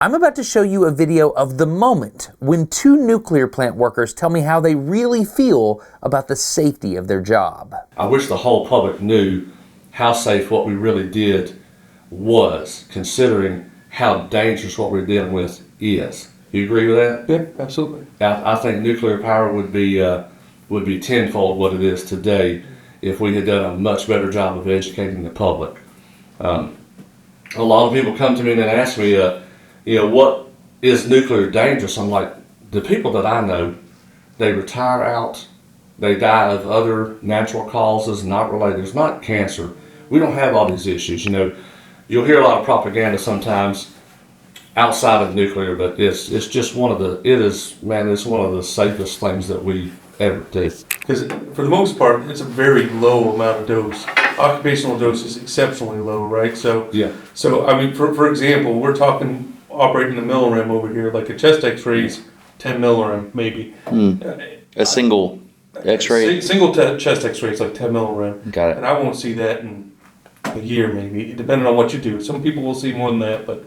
I'm about to show you a video of the moment when two nuclear plant workers tell me how they really feel about the safety of their job. I wish the whole public knew how safe what we really did was, considering how dangerous what we're dealing with is. You agree with that? Yeah, absolutely. I think nuclear power would be tenfold what it is today if we had done a much better job of educating the public. A lot of people come to me and ask me, what is nuclear dangerous? I'm like, the people that I know, they retire out, they die of other natural causes, not related. It's not cancer. We don't have all these issues. You'll hear a lot of propaganda sometimes outside of nuclear, but it's just one of the safest things that we ever do. Because for the most part, it's a very low amount of dose. Occupational dose is exceptionally low, right? So, yeah. So I mean, for example, we're talking operating a millirem over here, like a chest X-ray's 10 millirem, maybe. A single X-ray? Single chest X-ray is like 10 millirem. Got it. And I won't see that in a year, maybe, depending on what you do. Some people will see more than that, but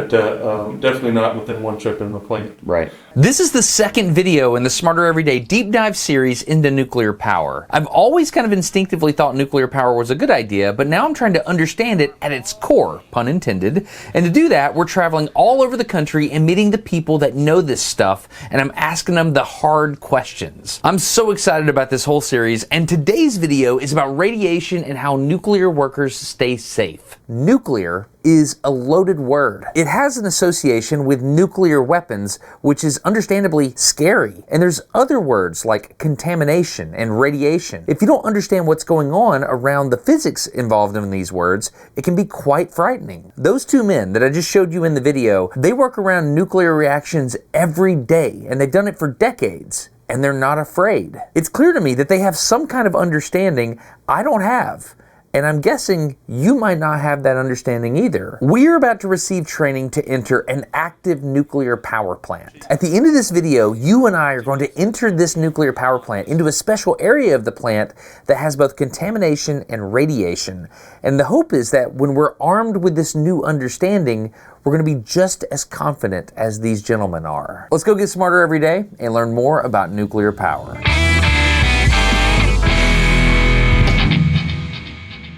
definitely not within one trip in the plant. Right. This is the second video in the Smarter Everyday deep dive series into nuclear power. I've always kind of instinctively thought nuclear power was a good idea, but now I'm trying to understand it at its core, pun intended. And to do that, we're traveling all over the country and meeting the people that know this stuff, and I'm asking them the hard questions. I'm so excited about this whole series, and today's video is about radiation and how nuclear workers stay safe. Nuclear is a loaded word. It has an association with nuclear weapons, which is understandably scary. And there's other words like contamination and radiation. If you don't understand what's going on around the physics involved in these words, it can be quite frightening. Those two men that I just showed you in the video, they work around nuclear reactions every day, and they've done it for decades, and they're not afraid. It's clear to me that they have some kind of understanding I don't have. And I'm guessing you might not have that understanding either. We're about to receive training to enter an active nuclear power plant. At the end of this video, you and I are going to enter this nuclear power plant into a special area of the plant that has both contamination and radiation. And the hope is that when we're armed with this new understanding, we're going to be just as confident as these gentlemen are. Let's go get smarter every day and learn more about nuclear power.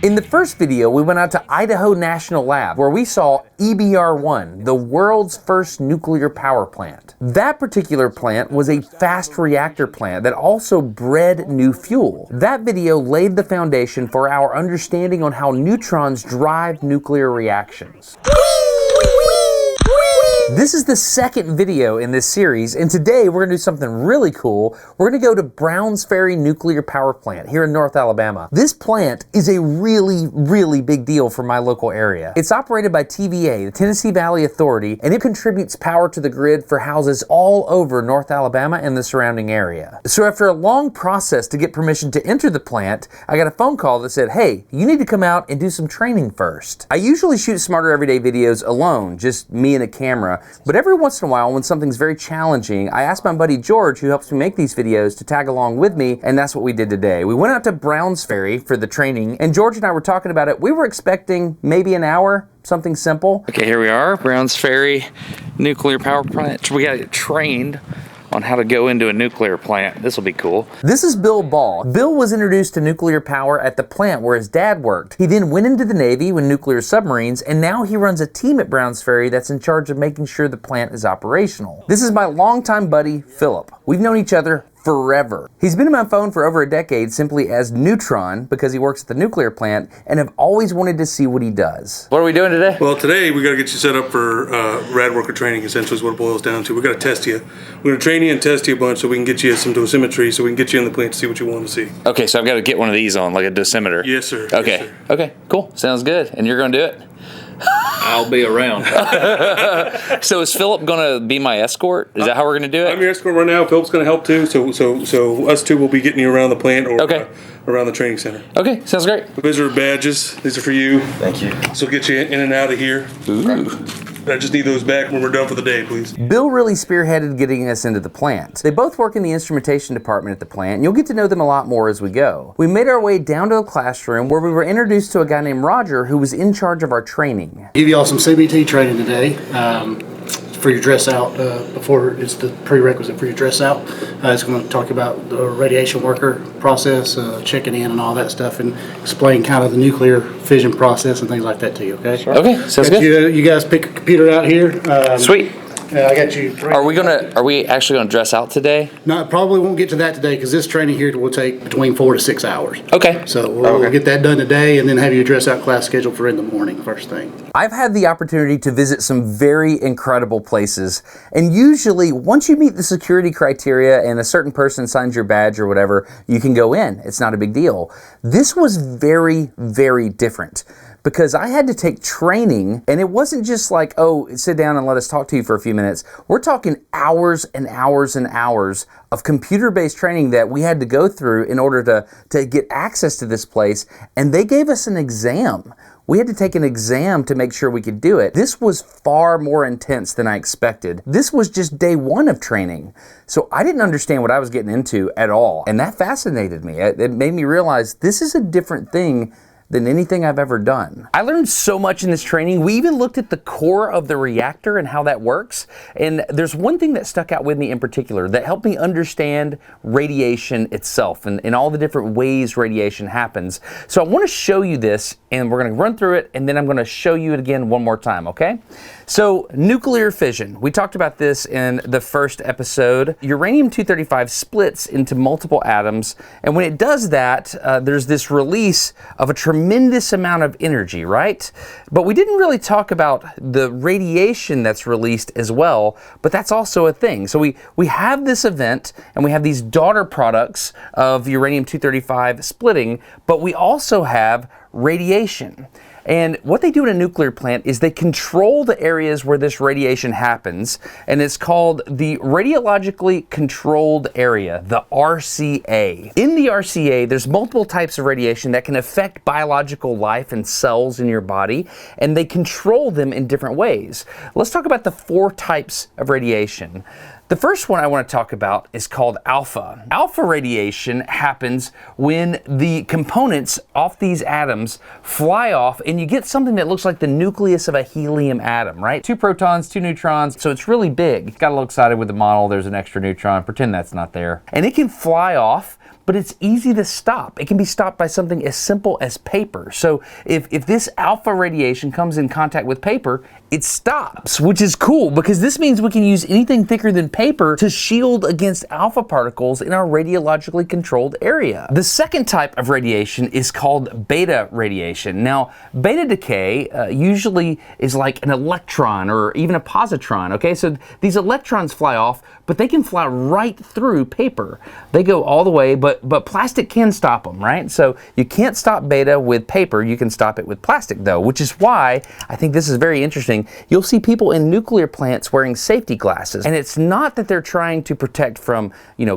In the first video, we went out to Idaho National Lab, where we saw EBR-1, the world's first nuclear power plant. That particular plant was a fast reactor plant that also bred new fuel. That video laid the foundation for our understanding on how neutrons drive nuclear reactions. This is the second video in this series, and today we're gonna do something really cool. We're gonna go to Browns Ferry Nuclear Power Plant here in North Alabama. This plant is a really, really big deal for my local area. It's operated by TVA, the Tennessee Valley Authority, and it contributes power to the grid for houses all over North Alabama and the surrounding area. So after a long process to get permission to enter the plant, I got a phone call that said, hey, you need to come out and do some training first. I usually shoot Smarter Everyday videos alone, just me and a camera. But every once in a while, when something's very challenging, I ask my buddy George, who helps me make these videos, to tag along with me, and that's what we did today. We went out to Browns Ferry for the training, and George and I were talking about it. We were expecting maybe an hour, something simple. Okay, here we are, Browns Ferry Nuclear Power Plant. We got to get trained on how to go into a nuclear plant. This will be cool. This is Bill Ball. Bill was introduced to nuclear power at the plant where his dad worked. He then went into the Navy with nuclear submarines, and now he runs a team at Browns Ferry that's in charge of making sure the plant is operational. This is my longtime buddy, Philip. We've known each other forever. He's been in my phone for over a decade simply as Neutron because he works at the nuclear plant, and have always wanted to see what he does. What are we doing today? Well, today we got to get you set up for rad worker training, essentially is what it boils down to. We got to test you. We're going to train you and test you a bunch so we can get you some dosimetry, so we can get you in the plant to see what you want to see. Okay, so I've got to get one of these on, like a dosimeter. Yes, sir. Okay, yes, sir. Okay, cool. Sounds good. And you're going to do it? I'll be around. So is Philip going to be my escort? Is that how we're going to do it? I'm your escort right now. Philip's going to help too. So us two will be getting you around the plant or around the training center. Okay, sounds great. These are badges. These are for you. Thank you. This will get you in and out of here. Ooh. I just need those back when we're done for the day, please. Bill really spearheaded getting us into the plant. They both work in the instrumentation department at the plant, and you'll get to know them a lot more as we go. We made our way down to a classroom where we were introduced to a guy named Roger who was in charge of our training. Give you all some CBT training today. for your dress out. Before it's the prerequisite for your dress out. It's going to talk about the radiation worker process, checking in and all that stuff, and explain kind of the nuclear fission process and things like that to you. Okay. Okay, sounds Got good. You guys pick a computer out here. Sweet. I got you. Are we actually gonna dress out today? No, probably won't get to that today because this training here will take between 4 to 6 hours. Okay. So we'll get that done today and then have your dress out class scheduled for in the morning, first thing. I've had the opportunity to visit some very incredible places, and usually once you meet the security criteria and a certain person signs your badge or whatever, you can go in. It's not a big deal. This was very, very different, because I had to take training, and it wasn't just like, oh, sit down and let us talk to you for a few minutes. We're talking hours and hours and hours of computer-based training that we had to go through in order to get access to this place, and they gave us an exam. We had to take an exam to make sure we could do it. This was far more intense than I expected. This was just day one of training. So I didn't understand what I was getting into at all, and that fascinated me. It made me realize this is a different thing than anything I've ever done. I learned so much in this training. We even looked at the core of the reactor and how that works. And there's one thing that stuck out with me in particular that helped me understand radiation itself and all the different ways radiation happens. So I want to show you this, and we're going to run through it, and then I'm going to show you it again one more time, okay? So nuclear fission, we talked about this in the first episode. Uranium-235 splits into multiple atoms, and when it does that, there's this release of a tremendous amount of energy, right? But we didn't really talk about the radiation that's released as well, but that's also a thing. So we have this event, and we have these daughter products of uranium-235 splitting, but we also have radiation. And what they do in a nuclear plant is they control the areas where this radiation happens, and it's called the radiologically controlled area, the RCA. In the RCA, there's multiple types of radiation that can affect biological life and cells in your body, and they control them in different ways. Let's talk about the 4 types of radiation. The first one I want to talk about is called alpha. Alpha radiation happens when the components off these atoms fly off, and you get something that looks like the nucleus of a helium atom, right? 2 protons, 2 neutrons, so it's really big. Got a little excited with the model. There's an extra neutron. Pretend that's not there. And it can fly off, but it's easy to stop. It can be stopped by something as simple as paper. So if this alpha radiation comes in contact with paper, it stops, which is cool because this means we can use anything thicker than paper to shield against alpha particles in our radiologically controlled area. The second type of radiation is called beta radiation. Now, beta decay usually is like an electron or even a positron, okay? So these electrons fly off, but they can fly right through paper. They go all the way, but plastic can stop them, right? So you can't stop beta with paper, you can stop it with plastic though, which is why I think this is very interesting. You'll see people in nuclear plants wearing safety glasses, and it's not that they're trying to protect from,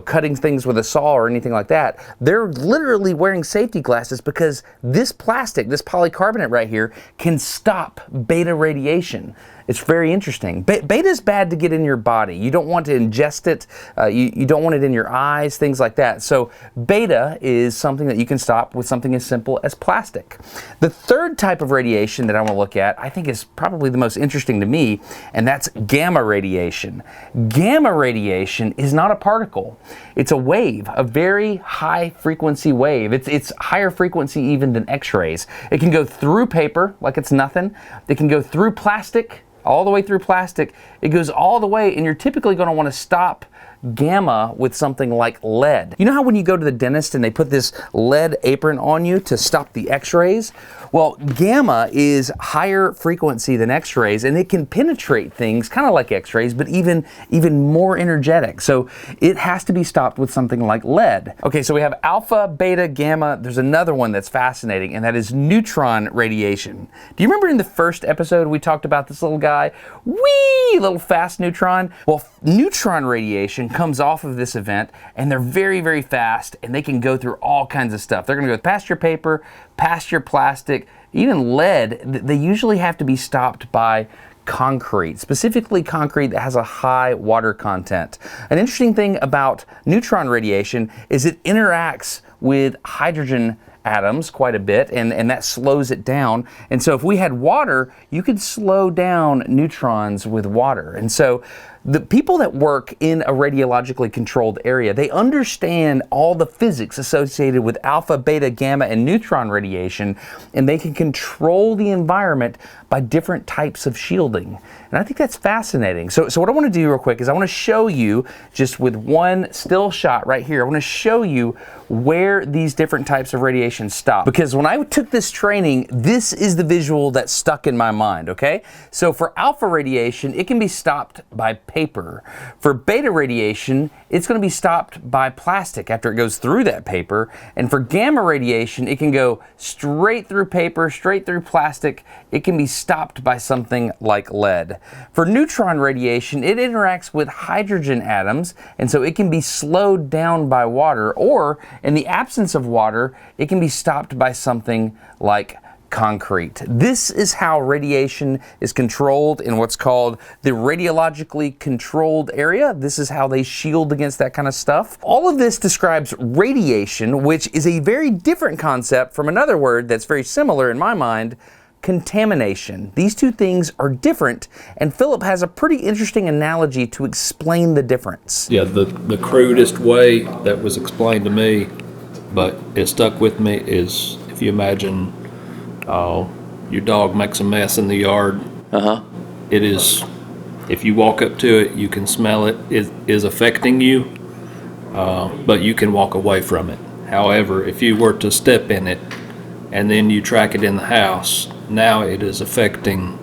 cutting things with a saw or anything like that. They're literally wearing safety glasses because this plastic, this polycarbonate right here, can stop beta radiation. It's very interesting. Beta is bad to get in your body. You don't want to ingest it. You don't want it in your eyes, things like that. So beta is something that you can stop with something as simple as plastic. The third type of radiation that I want to look at, I think is probably the most interesting to me, and that's gamma radiation. Gamma radiation is not a particle. It's a wave, a very high frequency wave. It's higher frequency even than X-rays. It can go through paper like it's nothing. It can go through plastic, all the way through plastic. It goes all the way, and you're typically going to want to stop gamma with something like lead. You know how when you go to the dentist and they put this lead apron on you to stop the X-rays? Well, gamma is higher frequency than X-rays, and it can penetrate things kind of like X-rays, but even more energetic. So it has to be stopped with something like lead. Okay, so we have alpha, beta, gamma. There's another one that's fascinating, and that is neutron radiation. Do you remember in the first episode we talked about this little guy? Whee! Little fast neutron. Well, neutron radiation comes off of this event, and they're very, very fast, and they can go through all kinds of stuff. They're going to go past your paper, past your plastic, even lead. They usually have to be stopped by concrete, specifically concrete that has a high water content. An interesting thing about neutron radiation is it interacts with hydrogen atoms quite a bit, and that slows it down. And so if we had water, you could slow down neutrons with water. And so the people that work in a radiologically controlled area, they understand all the physics associated with alpha, beta, gamma, and neutron radiation, and they can control the environment by different types of shielding. And I think that's fascinating. So what I want to do real quick is I want to show you, just with one still shot right here, I want to show you where these different types of radiation stop. Because when I took this training, this is the visual that stuck in my mind, okay? So for alpha radiation, it can be stopped by paper. For beta radiation, it's going to be stopped by plastic after it goes through that paper. And for gamma radiation, it can go straight through paper, straight through plastic. It can be stopped by something like lead. For neutron radiation, it interacts with hydrogen atoms, and so it can be slowed down by water, or in the absence of water, it can be stopped by something like concrete. This is how radiation is controlled in what's called the radiologically controlled area. This is how they shield against that kind of stuff. All of this describes radiation, which is a very different concept from another word that's very similar in my mind: contamination. These two things are different, and Philip has a pretty interesting analogy to explain the difference. Yeah, the crudest way that was explained to me, but it stuck with me, is if you imagine your dog makes a mess in the yard. It is, if you walk up to it, you can smell it. It is affecting you, but you can walk away from it. However, if you were to step in it and then you track it in the house, now it is affecting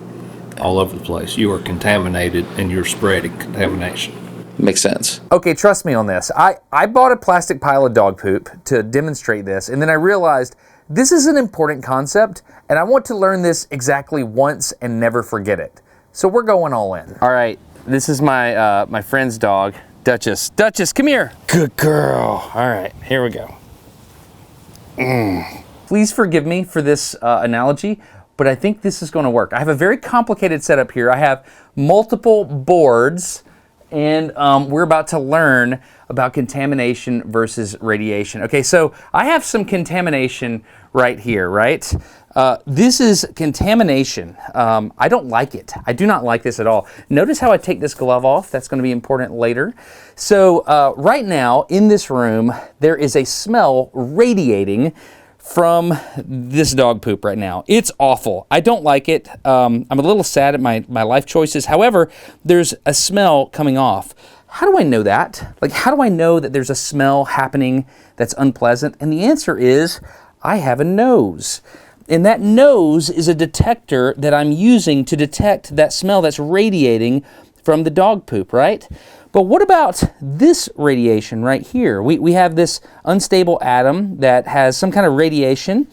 all over the place. You are contaminated and you're spreading contamination. Makes sense. Okay, trust me on this. I bought a plastic pile of dog poop to demonstrate this, and then I realized this is an important concept, and I want to learn this exactly once and never forget it. So we're going all in. All right, this is my my friend's dog, Duchess. Duchess, come here. Good girl. All right, here we go. Please forgive me for this analogy, but I think this is going to work. I have a very complicated setup here. I have multiple boards, and we're about to learn about contamination versus radiation. Okay, so I have some contamination right here, right? This is contamination. I don't like it. I do not like this at all. Notice how I take this glove off. That's going to be important later. So right now in this room, there is a smell radiating from this dog poop right now. It's awful. I don't like it. I'm a little sad at my life choices. However, there's a smell coming off. How do I know that? Like, how do I know that there's a smell happening that's unpleasant? And the answer is, I have a nose. And that nose is a detector that I'm using to detect that smell that's radiating from the dog poop, right? But what about this radiation right here? We have this unstable atom that has some kind of radiation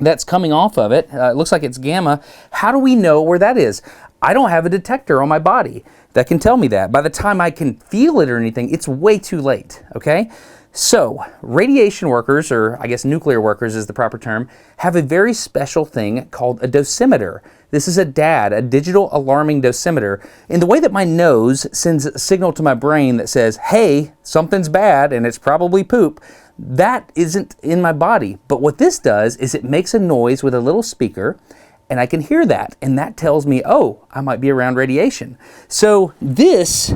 that's coming off of it. It looks like it's gamma. How do we know where that is? I don't have a detector on my body that can tell me that. By the time I can feel it or anything, it's way too late, okay? So, radiation workers, or I guess nuclear workers is the proper term, have a very special thing called a dosimeter. This is a DAD, a digital alarming dosimeter. In the way that my nose sends a signal to my brain that says, hey, something's bad and it's probably poop, that isn't in my body. But what this does is it makes a noise with a little speaker, and I can hear that, and that tells me, oh, I might be around radiation. So this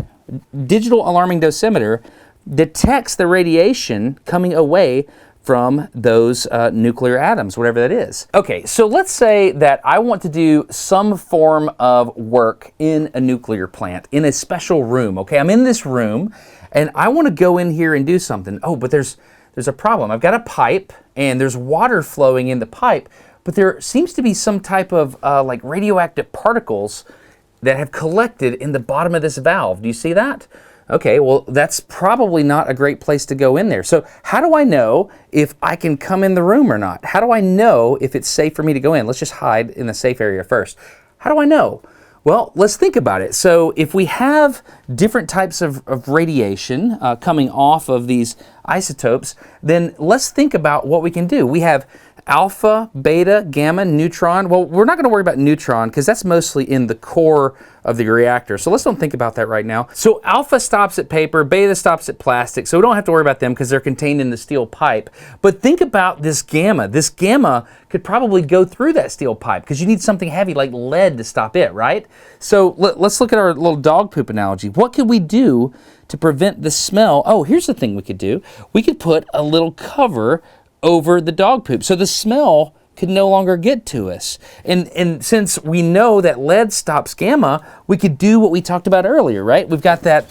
digital alarming dosimeter detects the radiation coming away from those nuclear atoms, whatever that is. Okay, so let's say that I want to do some form of work in a nuclear plant, in a special room, okay? I'm in this room, and I want to go in here and do something. Oh, but there's a problem. I've got a pipe, and there's water flowing in the pipe, but there seems to be some type of like radioactive particles that have collected in the bottom of this valve. Do you see that? Okay, well, that's probably not a great place to go in there. So how do I know if I can come in the room or not? How do I know if it's safe for me to go in? Let's just hide in the safe area first. How do I know? Well, let's think about it. So if we have different types of radiation coming off of these isotopes, then let's think about what we can do. We have alpha, beta, gamma, neutron. Well, we're not going to worry about neutron because that's mostly in the core of the reactor. So let's don't think about that right now. So alpha stops at paper, beta stops at plastic. So we don't have to worry about them because they're contained in the steel pipe. But think about this gamma. This gamma could probably go through that steel pipe because you need something heavy like lead to stop it, right? So let's look at our little dog poop analogy. What could we do to prevent the smell? Oh, here's the thing we could do. We could put a little cover over the dog poop so the smell could no longer get to us. And since we know that lead stops gamma, we could do what we talked about earlier, right? We've got that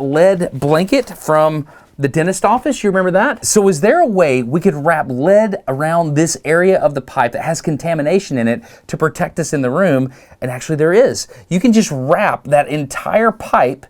lead blanket from the dentist office. You remember that? So is there a way we could wrap lead around this area of the pipe that has contamination in it to protect us in the room? And actually there is. You can just wrap that entire pipe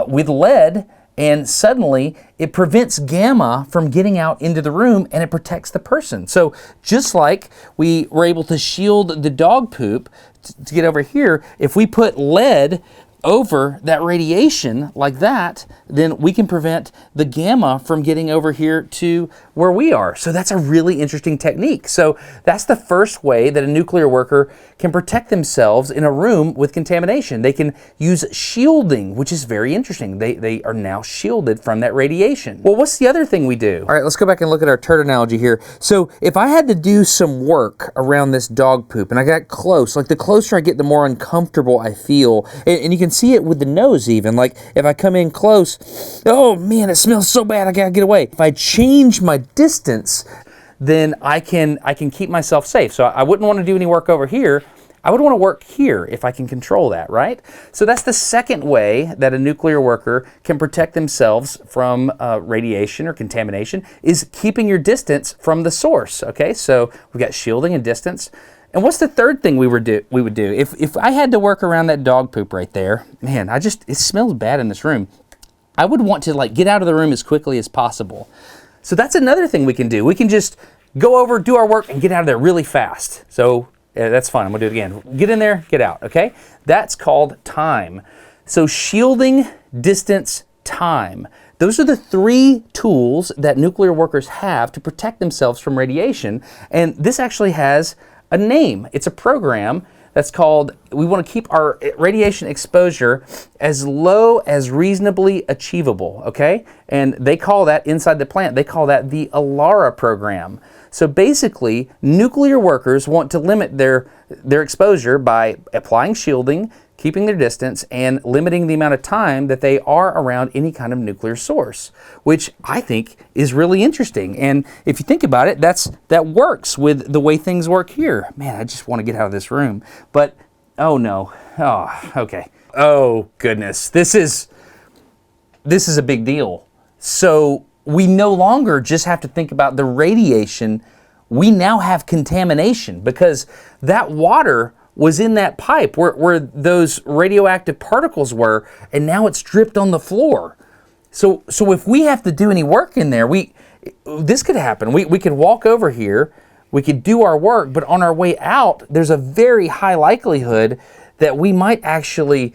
with lead, and suddenly it prevents gamma from getting out into the room and it protects the person. So just like we were able to shield the dog poop to get over here, if we put lead over that radiation like that, then we can prevent the gamma from getting over here to where we are. So that's a really interesting technique. So that's the first way that a nuclear worker can protect themselves in a room with contamination. They can use shielding, which is very interesting. They are now shielded from that radiation. Well, what's the other thing we do? All right, let's go back and look at our turd analogy here. So if I had to do some work around this dog poop and I got close, like the closer I get, the more uncomfortable I feel. And you can see it with the nose even. Like if I come in close, oh man, it smells so bad, I gotta get away. If I change my distance, then I can keep myself safe. So I wouldn't want to do any work over here. I would want to work here if I can control that, right? So that's the second way that a nuclear worker can protect themselves from radiation or contamination, is keeping your distance from the source, okay? So we've got shielding and distance. And what's the third thing we would do? If I had to work around that dog poop right there, man, it smells bad in this room. I would want to get out of the room as quickly as possible. So that's another thing we can do. We can just go over, do our work, and get out of there really fast. So that's fun. I'm gonna do it again. Get in there, get out, okay? That's called time. So shielding, distance, time. Those are the three tools that nuclear workers have to protect themselves from radiation. And this actually has a name. It's a program that's called, we want to keep our radiation exposure as low as reasonably achievable, okay? And they call that, inside the plant, they call that the ALARA program. So basically, nuclear workers want to limit their exposure by applying shielding, keeping their distance, and limiting the amount of time that they are around any kind of nuclear source, which I think is really interesting. And if you think about it, that works with the way things work here. Man, I just want to get out of this room. But, oh no. Oh, okay. Oh, goodness. This is a big deal. So we no longer just have to think about the radiation. We now have contamination because that water was in that pipe where those radioactive particles were, and now it's dripped on the floor. So if we have to do any work in there, this could happen. We could walk over here, we could do our work, but on our way out, there's a very high likelihood that we might actually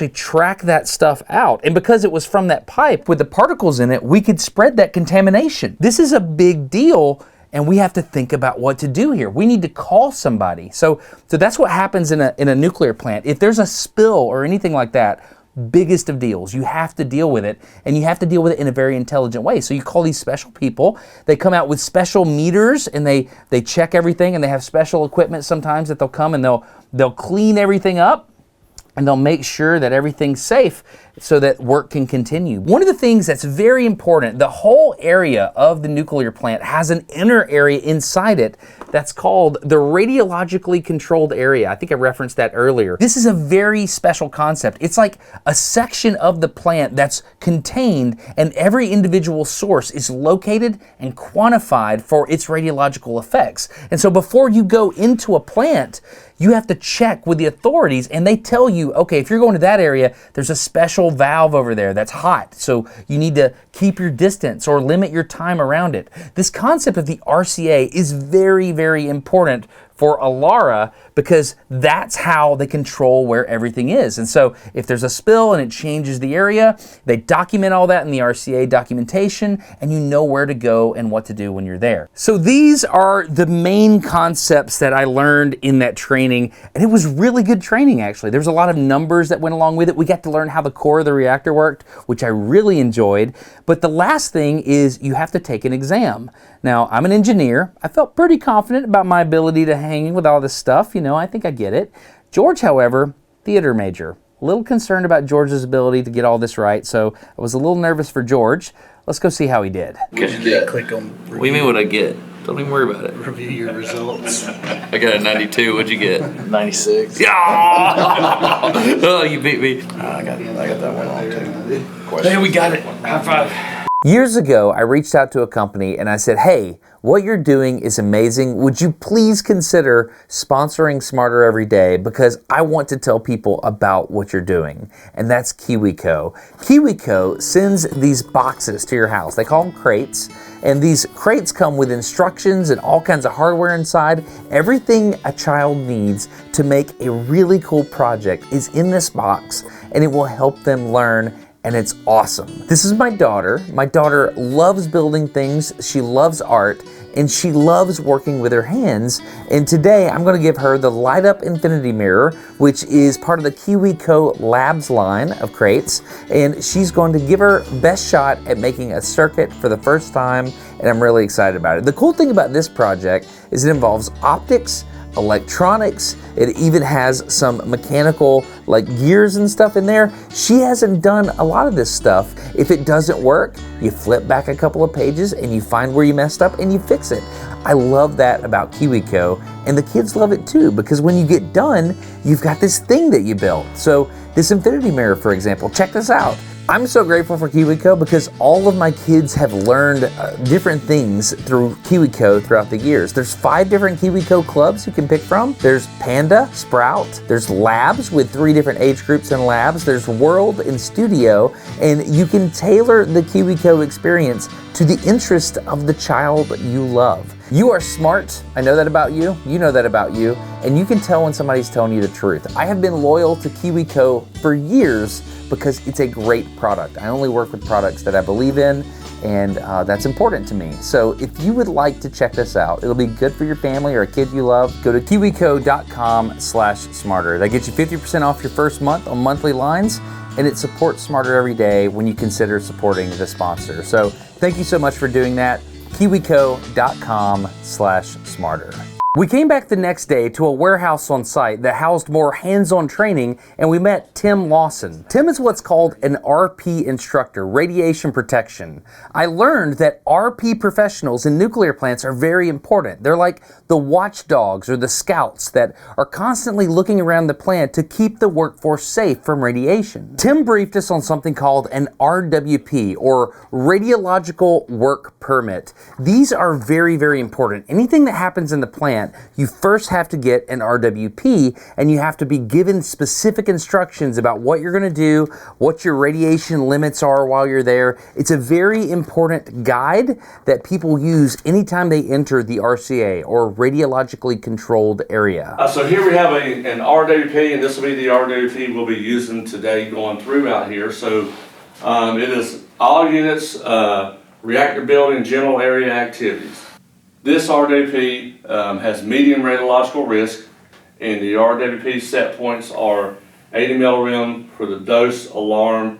track that stuff out. And because it was from that pipe with the particles in it, we could spread that contamination. This is a big deal, and we have to think about what to do here. We need to call somebody. So that's what happens in a nuclear plant. If there's a spill or anything like that, biggest of deals. You have to deal with it, and you have to deal with it in a very intelligent way. So you call these special people. They come out with special meters, and they check everything, and they have special equipment sometimes that they'll come and they'll clean everything up, and they'll make sure that everything's safe so that work can continue. One of the things that's very important, the whole area of the nuclear plant has an inner area inside it that's called the radiologically controlled area. I think I referenced that earlier. This is a very special concept. It's like a section of the plant that's contained, and every individual source is located and quantified for its radiological effects. And so before you go into a plant, you have to check with the authorities, and they tell you, okay, if you're going to that area, there's a special valve over there that's hot, so you need to keep your distance or limit your time around it. This concept of the RCA is very, very important for Alara because that's how they control where everything is. And so if there's a spill and it changes the area, they document all that in the RCA documentation, and you know where to go and what to do when you're there. So these are the main concepts that I learned in that training, and it was really good training actually. There's a lot of numbers that went along with it. We got to learn how the core of the reactor worked, which I really enjoyed. But the last thing is you have to take an exam. Now, I'm an engineer. I felt pretty confident about my ability to hang with all this stuff. You know, I think I get it. George, however, theater major. A little concerned about George's ability to get all this right, so I was a little nervous for George. Let's go see how he did. Click on What do you mean what I get? Don't even worry about it. review your results. I got a 92. What'd you get? 96. Yeah! Oh, you beat me. I got that one wrong too. Hey, we got it. High five. Years ago, I reached out to a company and I said, hey, what you're doing is amazing. Would you please consider sponsoring Smarter Every Day, because I want to tell people about what you're doing. And that's KiwiCo. KiwiCo sends these boxes to your house. They call them crates. And these crates come with instructions and all kinds of hardware inside. Everything a child needs to make a really cool project is in this box, and it will help them learn. And it's awesome. This is my daughter. My daughter loves building things. She loves art, and she loves working with her hands. And today I'm gonna give her the Light Up Infinity Mirror, which is part of the KiwiCo Labs line of crates. And she's going to give her best shot at making a circuit for the first time, and I'm really excited about it. The cool thing about this project is it involves optics, electronics. It even has some mechanical like gears and stuff in there. She hasn't done a lot of this stuff. If it doesn't work, you flip back a couple of pages and you find where you messed up and you fix it. I love that about KiwiCo, and the kids love it too, because when you get done, you've got this thing that you built. So this infinity mirror, for example, check this out. I'm so grateful for KiwiCo because all of my kids have learned different things through KiwiCo throughout the years. There's 5 different KiwiCo clubs you can pick from. There's Panda, Sprout, there's Labs with 3 different age groups in Labs, there's World and Studio, and you can tailor the KiwiCo experience to the interest of the child you love. You are smart, I know that about you, you know that about you, and you can tell when somebody's telling you the truth. I have been loyal to KiwiCo for years because it's a great product. I only work with products that I believe in, and that's important to me. So if you would like to check this out, it'll be good for your family or a kid you love, go to kiwico.com/smarter. That gets you 50% off your first month on monthly lines, and it supports Smarter Every Day when you consider supporting the sponsor. So thank you so much for doing that. kiwico.com/smarter. We came back the next day to a warehouse on site that housed more hands-on training, and we met Tim Lawson. Tim is what's called an RP instructor, radiation protection. I learned that RP professionals in nuclear plants are very important. They're like the watchdogs or the scouts that are constantly looking around the plant to keep the workforce safe from radiation. Tim briefed us on something called an RWP, or Radiological Work Permit. These are very, very important. Anything that happens in the plant, you first have to get an RWP, and you have to be given specific instructions about what you're going to do, what your radiation limits are while you're there. It's a very important guide that people use anytime they enter the RCA, or radiologically controlled area. So here we have an RWP, and this will be the RWP we'll be using today going through out here. So it is all units, reactor building, general area activities. This RWP has medium radiological risk, and the RWP set points are 80 millirem for the dose alarm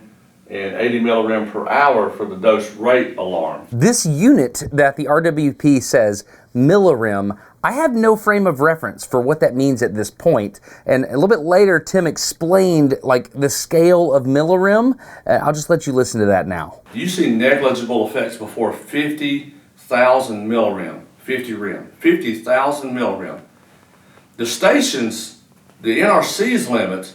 and 80 millirem per hour for the dose rate alarm. This unit that the RWP says, millirem, I have no frame of reference for what that means at this point. And a little bit later, Tim explained like the scale of millirem. I'll just let you listen to that now. You see negligible effects before 50,000 millirem. 50,000 millirem. The stations, the NRC's limit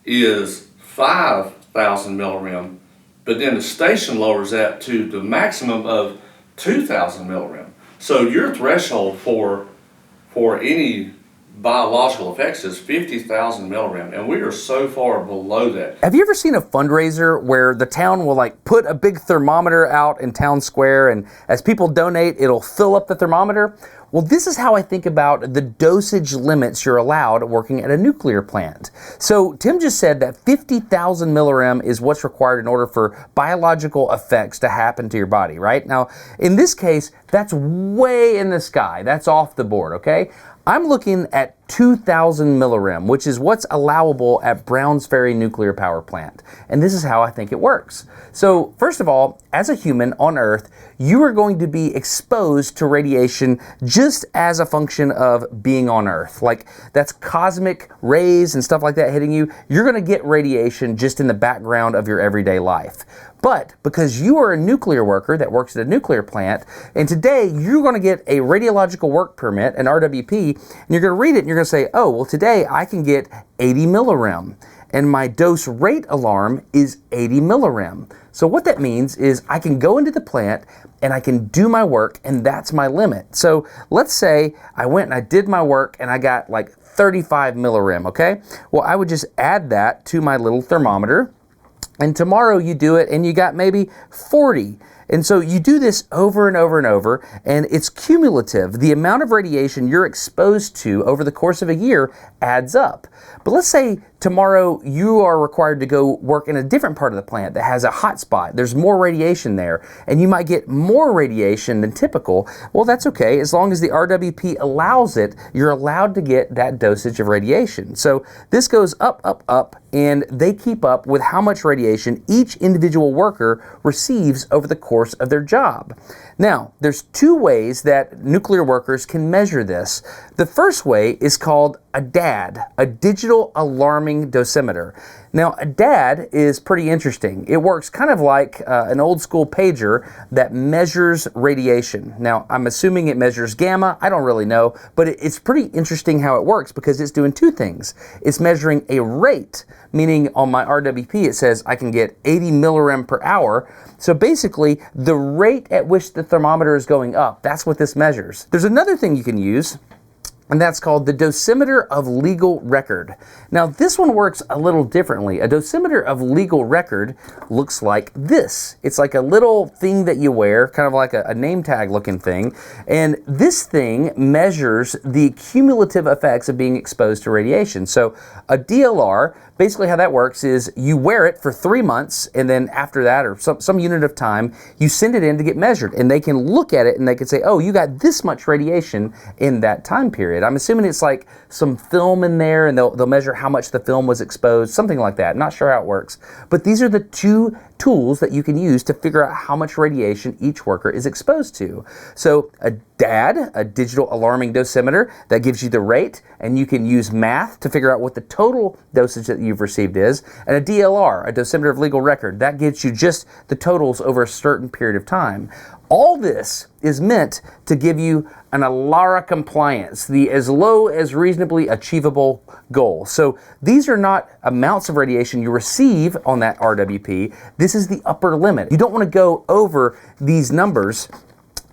is 5,000 millirem, but then the station lowers that to the maximum of 2,000 millirem. So your threshold for any biological effects is 50,000 milligram, and we are so far below that. Have you ever seen a fundraiser where the town will like put a big thermometer out in town square, and as people donate, it'll fill up the thermometer? Well, this is how I think about the dosage limits you're allowed working at a nuclear plant. So Tim just said that 50,000 millirem is what's required in order for biological effects to happen to your body, right? Now, in this case, that's way in the sky. That's off the board, okay? I'm looking at 2,000 millirem, which is what's allowable at Browns Ferry Nuclear Power Plant. And this is how I think it works. So first of all, as a human on Earth, you are going to be exposed to radiation just as a function of being on Earth. Like, that's cosmic rays and stuff like that hitting you. You're going to get radiation just in the background of your everyday life. But because you are a nuclear worker that works at a nuclear plant, and today you're going to get a radiological work permit, an RWP, and you're going to read it and you're going to say, oh, well, today I can get 80 millirem, and my dose rate alarm is 80 millirem. So what that means is I can go into the plant and I can do my work, and that's my limit. So let's say I went and I did my work and I got like 35 millirem, okay? Well, I would just add that to my little thermometer. And tomorrow you do it and you got maybe 40. And so you do this over and over and over, and it's cumulative. The amount of radiation you're exposed to over the course of a year adds up. But let's say tomorrow you are required to go work in a different part of the plant that has a hot spot. There's more radiation there, and you might get more radiation than typical. Well, that's okay. As long as the RWP allows it, you're allowed to get that dosage of radiation. So this goes up, up, up, and they keep up with how much radiation each individual worker receives over the course of their job. Now, there's two ways that nuclear workers can measure this. The first way is called a DAD, a digital alarming dosimeter. Now, a DAD is pretty interesting. It works kind of like an old school pager that measures radiation. Now, I'm assuming it measures gamma. I don't really know, but it's pretty interesting how it works because it's doing two things. It's measuring a rate, meaning on my RWP it says I can get 80 millirem per hour. So basically, the rate at which the thermometer is going up, that's what this measures. There's another thing you can use, and that's called the dosimeter of legal record. Now, this one works a little differently. A dosimeter of legal record looks like this. It's like a little thing that you wear, kind of like a name tag looking thing. And this thing measures the cumulative effects of being exposed to radiation. So a DLR, basically how that works is you wear it for 3 months, and then after that, or some unit of time, you send it in to get measured. And they can look at it and they can say, oh, you got this much radiation in that time period. I'm assuming it's like some film in there, and they'll measure how much the film was exposed, something like that. Not sure how it works. But these are the two tools that you can use to figure out how much radiation each worker is exposed to. So a DAD, a digital alarming dosimeter, that gives you the rate, and you can use math to figure out what the total dosage that you've received is. And a DLR, a dosimeter of legal record, that gets you just the totals over a certain period of time. All this is meant to give you an ALARA compliance, the as low as reasonably achievable goal. So these are not amounts of radiation you receive on that RWP. This is the upper limit. You don't want to go over these numbers.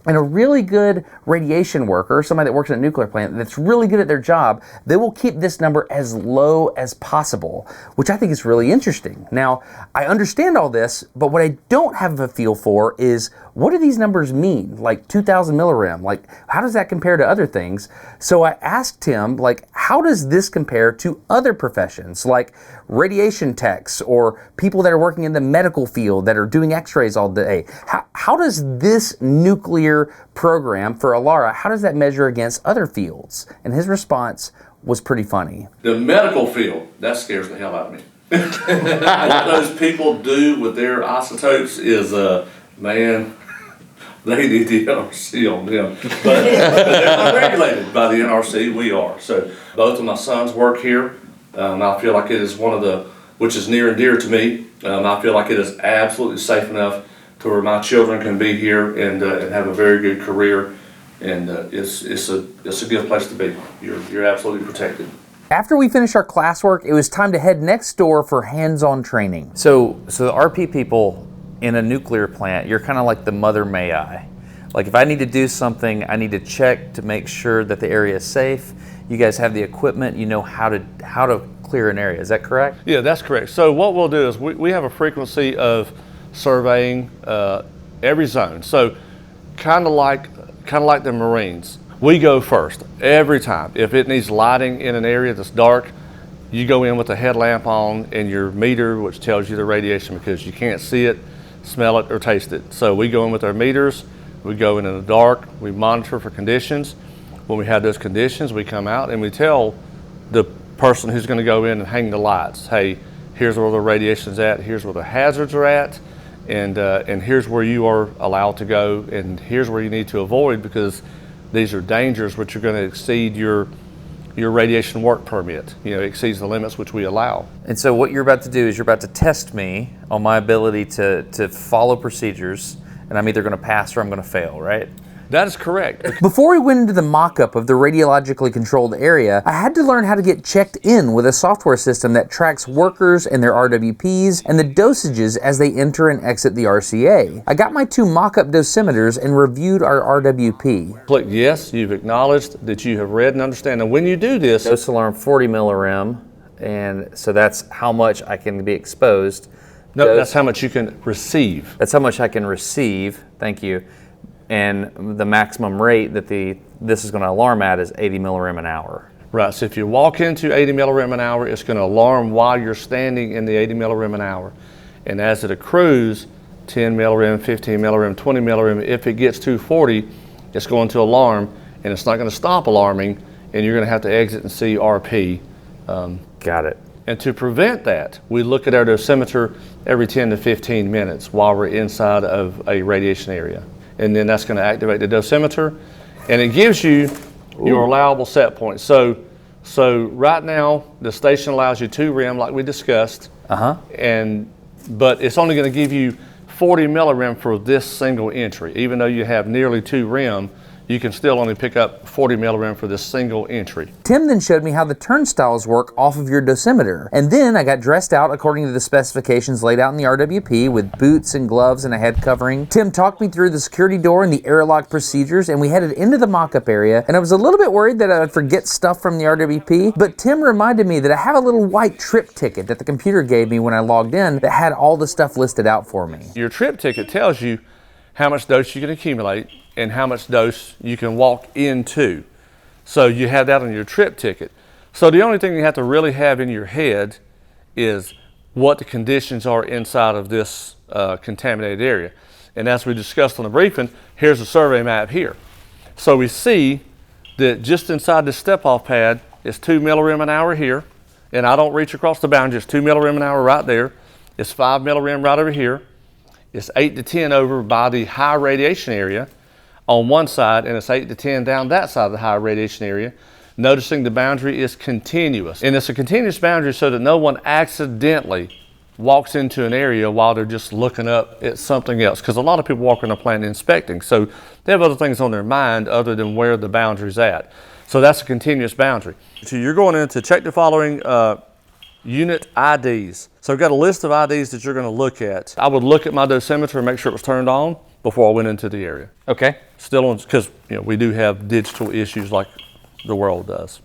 And a really good radiation worker, somebody that works in a nuclear plant that's really good at their job, they will keep this number as low as possible, which I think is really interesting. Now, I understand all this, but what I don't have a feel for is, what do these numbers mean? Like 2,000 millirem, like how does that compare to other things? So I asked him, like, how does this compare to other professions, like radiation techs or people that are working in the medical field that are doing x-rays all day? How does this nuclear program for ALARA, how does that measure against other fields? And his response was pretty funny. The medical field, that scares the hell out of me. What those people do with their isotopes is, man, they need the NRC on them. But they're not regulated by the NRC, we are. So both of my sons work here. I feel like it is one of the, which is near and dear to me. I feel like it is absolutely safe enough to where my children can be here and have a very good career, and it's a good place to be. You're absolutely protected. After we finished our classwork, it was time to head next door for hands-on training. So the RP people in a nuclear plant, you're kind of like the mother may I. Like if I need to do something, I need to check to make sure that the area is safe. You guys have the equipment, you know how to clear an area. Is that correct? Yeah, that's correct. So what we'll do is we have a frequency of surveying every zone. So kind of like the Marines, we go first every time. If it needs lighting in an area that's dark, you go in with a headlamp on and your meter, which tells you the radiation, because you can't see it, smell it, or taste it. So we go in with our meters, we go in the dark, we monitor for conditions. When we have those conditions, we come out and we tell the person who's going to go in and hang the lights, hey, here's where the radiation's at, here's where the hazards are at, and here's where you are allowed to go, and here's where you need to avoid, because these are dangers which are going to exceed your radiation work permit. You know, it exceeds the limits which we allow. And so what you're about to do is you're about to test me on my ability to follow procedures, and I'm either going to pass or I'm going to fail, right? That is correct. Before we went into the mock-up of the radiologically controlled area, I had to learn how to get checked in with a software system that tracks workers and their RWPs and the dosages as they enter and exit the RCA. I got my 2 mock-up dosimeters and reviewed our RWP. Click yes, you've acknowledged that you have read and understand. And when you do this, Dose alarm 40 millirem, and so that's how much I can be exposed. no, that's how much you can receive. That's how much I can receive, thank you. And the maximum rate that this is going to alarm at is 80 millirem an hour. Right, so if you walk into 80 millirem an hour, it's going to alarm while you're standing in the 80 millirem an hour. And as it accrues, 10 millirem, 15 millirem, 20 millirem, if it gets to 40, it's going to alarm, and it's not going to stop alarming, and you're going to have to exit and see RP. Got it. And to prevent that, we look at our dosimeter every 10 to 15 minutes while we're inside of a radiation area. And then that's going to activate the dosimeter, and it gives you your allowable set point. So right now, the station allows you 2 rem, like we discussed, but it's only going to give you 40 millirem for this single entry. Even though you have nearly 2 rem, you can still only pick up 40 millirem for this single entry. Tim then showed me how the turnstiles work off of your dosimeter. And then I got dressed out according to the specifications laid out in the RWP with boots and gloves and a head covering. Tim talked me through the security door and the airlock procedures, and we headed into the mock-up area. And I was a little bit worried that I would forget stuff from the RWP, but Tim reminded me that I have a little white trip ticket that the computer gave me when I logged in that had all the stuff listed out for me. Your trip ticket tells you how much dose you can accumulate and how much dose you can walk into. So you have that on your trip ticket. So the only thing you have to really have in your head is what the conditions are inside of this contaminated area. And as we discussed on the briefing, here's a survey map here. So we see that just inside this step-off pad is 2 millirem an hour here, and I don't reach across the boundary, it's 2 millirem an hour right there. It's 5 millirem right over here. It's 8 to 10 over by the high radiation area on one side, and it's 8 to 10 down that side of the high radiation area. Noticing the boundary is continuous. And it's a continuous boundary so that no one accidentally walks into an area while they're just looking up at something else. Because a lot of people walk in a plant inspecting, so they have other things on their mind other than where the boundary's at. So that's a continuous boundary. So you're going in to check the following unit IDs. So I've got a list of IDs that you're going to look at. I would look at my dosimeter and make sure it was turned on before I went into the area. Okay. Still on, because we do have digital issues like the world does.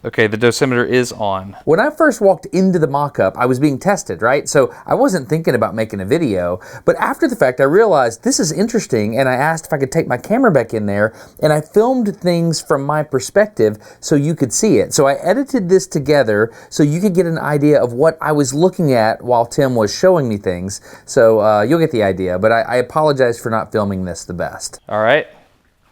Okay, the dosimeter is on. When I first walked into the mock-up, I was being tested, right? So I wasn't thinking about making a video, but after the fact, I realized this is interesting, and I asked if I could take my camera back in there, and I filmed things from my perspective so you could see it. So I edited this together so you could get an idea of what I was looking at while Tim was showing me things. So you'll get the idea, but I apologize for not filming this the best. All right.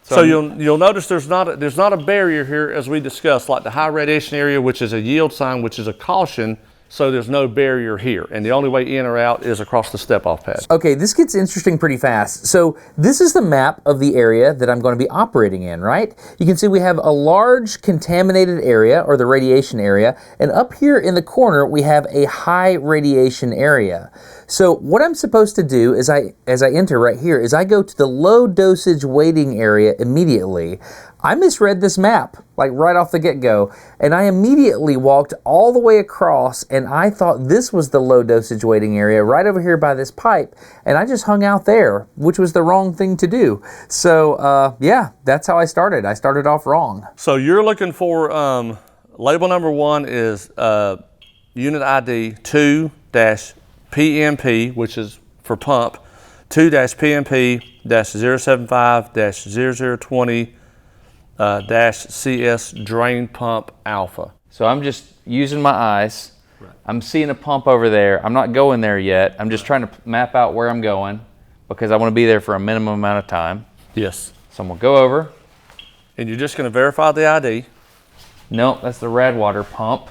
So you'll notice there's not a barrier here, as we discussed, like the high radiation area, which is a yield sign, which is a caution. So there's no barrier here, and the only way in or out is across the step-off pad. Okay, this gets interesting pretty fast. So this is the map of the area that I'm going to be operating in, right? You can see we have a large contaminated area, or the radiation area, and up here in the corner we have a high radiation area. So what I'm supposed to do is as I enter right here is I go to the low dosage waiting area immediately. I misread this map, like right off the get-go, and I immediately walked all the way across, and I thought this was the low dosage waiting area right over here by this pipe, and I just hung out there, which was the wrong thing to do. So, yeah, that's how I started. I started off wrong. So you're looking for, label number 1 is unit ID 2-PMP, which is for pump, 2-PMP-0020-CS drain pump alpha. So I'm just using my eyes. I'm seeing a pump over there. I'm not going there yet. I'm just trying to map out where I'm going because I want to be there for a minimum amount of time. Yes. So I'm going to go over. And you're just going to verify the ID. Nope, that's the Radwater pump.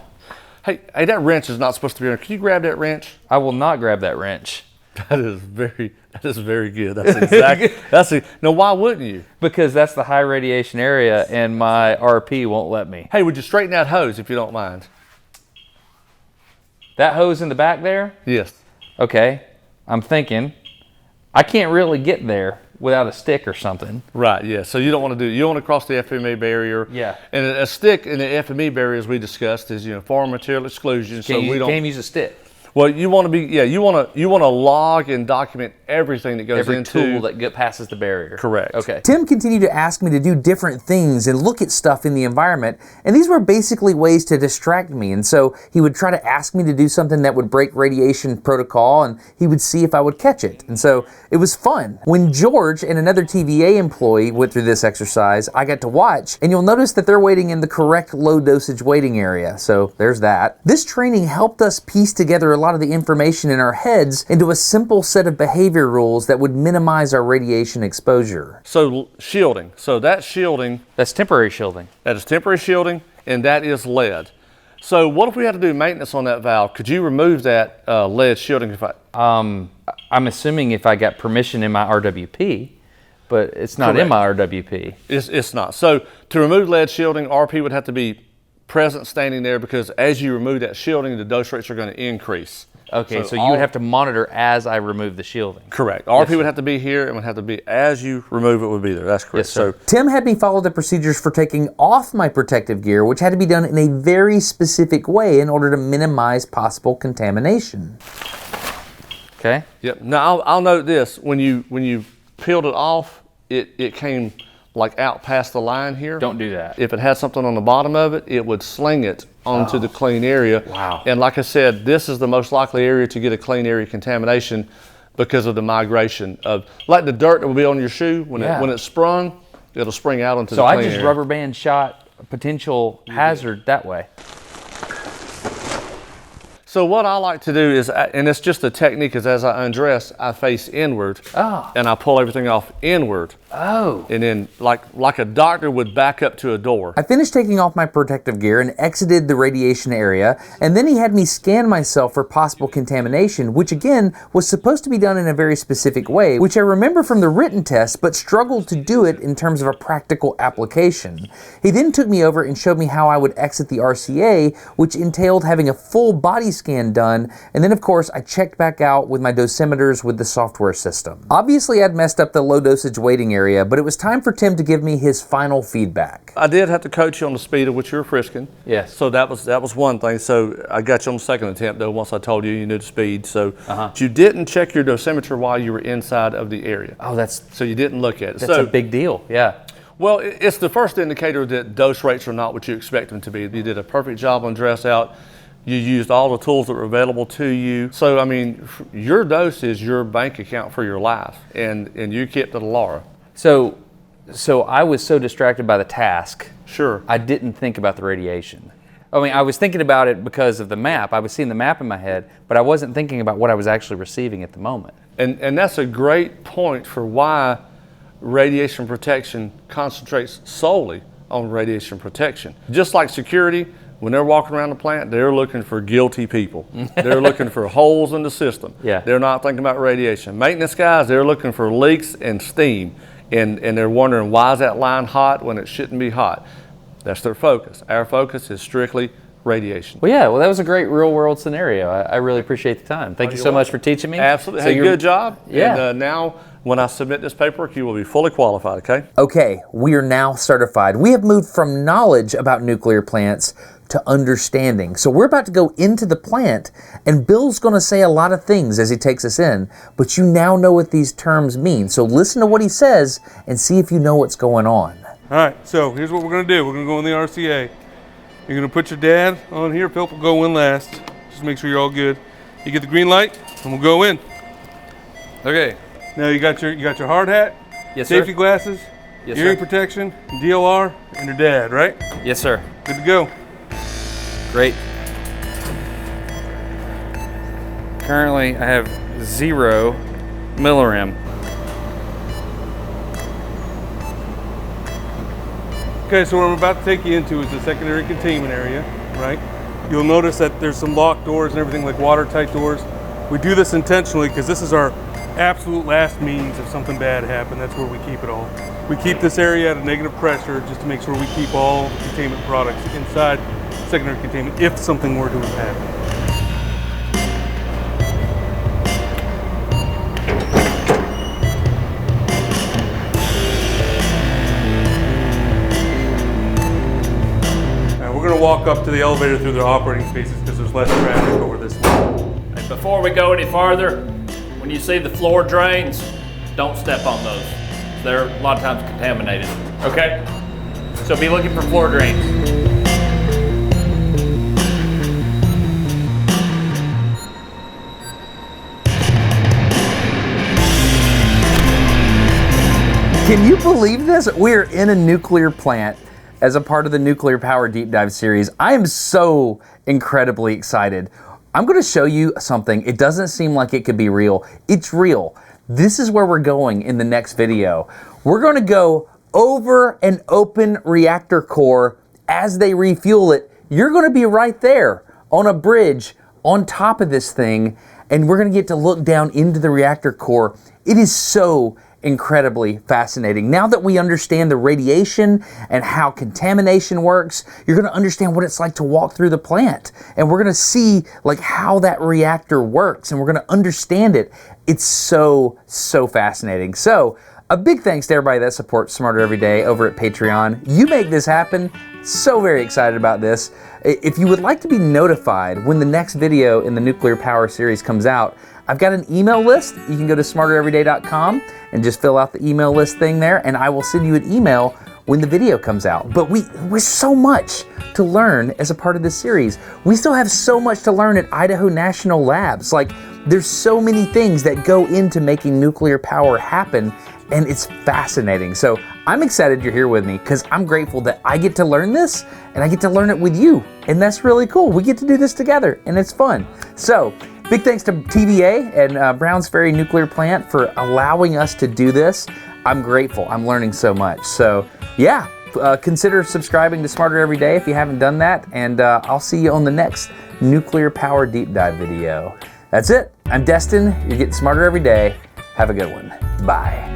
Hey, that wrench is not supposed to be there. Can you grab that wrench? I will not grab that wrench. That is very good. That's exactly. No, why wouldn't you? Because that's the high radiation area and my RP won't let me. Hey, would you straighten that hose if you don't mind? That hose in the back there? Yes. Okay, I'm thinking, I can't really get there without a stick or something. Right, yeah. So you don't want to you don't want to cross the FME barrier. Yeah. And a stick in the FME barrier, as we discussed, is foreign material exclusion. Can't use a stick. Well, you want to you want to log and document everything that goes Every into tool that passes the barrier. Correct. Okay. Tim continued to ask me to do different things and look at stuff in the environment, and these were basically ways to distract me. And so he would try to ask me to do something that would break radiation protocol, and he would see if I would catch it. And so it was fun. When George and another TVA employee went through this exercise, I got to watch, and you'll notice that they're waiting in the correct low dosage waiting area. So there's that. This training helped us piece together a lot of the information in our heads into a simple set of behavior rules that would minimize our radiation exposure. So shielding. So that shielding. That's temporary shielding. That is temporary shielding, and that is lead. So what if we had to do maintenance on that valve? Could you remove that lead shielding? I'm assuming if I got permission in my RWP, but it's not in my RWP. It's not. So to remove lead shielding, RP would have to be present standing there, because as you remove that shielding, the dose rates are going to increase. Okay, so you would have to monitor as I remove the shielding. Correct. RP would have to be here, and would have to be as you remove it would be there. That's correct. Yes, sir. So Tim had me follow the procedures for taking off my protective gear, which had to be done in a very specific way in order to minimize possible contamination. Okay. Yep. Now I'll note this: when you peeled it off, it came like out past the line here. Don't do that. If it had something on the bottom of it, it would sling it onto the clean area. Wow. And like I said, this is the most likely area to get a clean area contamination because of the migration of, like the dirt that will be on your shoe when it's sprung, it'll spring out onto the clean area. So I just rubber band shot a potential hazard that way. So what I like to do is, and it's just a technique, is as I undress, I face inward, and I pull everything off inward. Oh. And then like a doctor would back up to a door. I finished taking off my protective gear and exited the radiation area, and then he had me scan myself for possible contamination, which again was supposed to be done in a very specific way, which I remember from the written test, but struggled to do it in terms of a practical application. He then took me over and showed me how I would exit the RCA, which entailed having a full body scan done, and then of course I checked back out with my dosimeters with the software system. Obviously I'd messed up the low dosage waiting area, but it was time for Tim to give me his final feedback. I did have to coach you on the speed at which you were frisking. Yes. So that was one thing. So I got you on the second attempt though, once I told you knew the speed. So you didn't check your dosimeter while you were inside of the area. Oh, so you didn't look at it. That's a big deal. Yeah. Well, it's the first indicator that dose rates are not what you expect them to be. You did a perfect job on dress out. You used all the tools that were available to you. So, I mean, your dose is your bank account for your life, and you kept it a Laura. So I was so distracted by the task. Sure. I didn't think about the radiation. I mean, I was thinking about it because of the map. I was seeing the map in my head, but I wasn't thinking about what I was actually receiving at the moment. And that's a great point for why radiation protection concentrates solely on radiation protection. Just like security, when they're walking around the plant, they're looking for guilty people. They're looking for holes in the system. Yeah. They're not thinking about radiation. Maintenance guys, they're looking for leaks and steam. And they're wondering, why is that line hot when it shouldn't be hot? That's their focus. Our focus is strictly radiation. Well, yeah. Well, that was a great real world scenario. I really appreciate the time. Thank you so much for teaching me. Absolutely. So Hey, good job. Yeah. And now, when I submit this paperwork, you will be fully qualified, okay? Okay, we are now certified. We have moved from knowledge about nuclear plants to understanding. So we're about to go into the plant, and Bill's going to say a lot of things as he takes us in, but you now know what these terms mean. So listen to what he says and see if you know what's going on. All right, so here's what we're gonna do. We're gonna go in the RCA. You're gonna put your dad on here. Philip will go in last. Just make sure you're all good. You get the green light, and we'll go in. Okay. Now you got your hard hat, Yes, safety sir. glasses, Yes, hearing sir. protection, DLR, and your dad, right? Yes, sir. Good to go. Great. Currently, I have 0 milliram. Okay, so what I'm about to take you into is the secondary containment area, right? You'll notice that there's some locked doors and everything, like watertight doors. We do this intentionally because this is our absolute last means if something bad happened. That's where we keep it all. We keep this area at a negative pressure just to make sure we keep all the containment products inside secondary containment if something were to have happened. We're going to walk up to the elevator through the operating spaces because there's less traffic over this way. And before we go any farther, when you see the floor drains, don't step on those. They're a lot of times contaminated, okay? So be looking for floor drains. Can you believe this? We're in a nuclear plant as a part of the Nuclear Power Deep Dive series. I am so incredibly excited. I'm going to show you something. It doesn't seem like it could be real. It's real. This is where we're going in the next video. We're going to go over an open reactor core as they refuel it. You're going to be right there on a bridge on top of this thing, and we're going to get to look down into the reactor core. It is so incredibly fascinating. Now that we understand the radiation and how contamination works, you're going to understand what it's like to walk through the plant, and we're going to see like how that reactor works, and we're going to understand it. It's so fascinating. So a big thanks to everybody that supports Smarter Every Day over at Patreon. You make this happen. So very excited about this. If you would like to be notified when the next video in the Nuclear Power series comes out, I've got an email list. You can go to smartereveryday.com and just fill out the email list thing there, and I will send you an email when the video comes out. But we're so much to learn as a part of this series. We still have so much to learn at Idaho National Labs. Like, there's so many things that go into making nuclear power happen, and it's fascinating. So I'm excited you're here with me because I'm grateful that I get to learn this and I get to learn it with you. And that's really cool. We get to do this together and it's fun. So big thanks to TVA and Browns Ferry Nuclear Plant for allowing us to do this. I'm grateful. I'm learning so much. So yeah, consider subscribing to Smarter Every Day if you haven't done that. And I'll see you on the next Nuclear Power Deep Dive video. That's it. I'm Destin. You're getting smarter every day. Have a good one. Bye.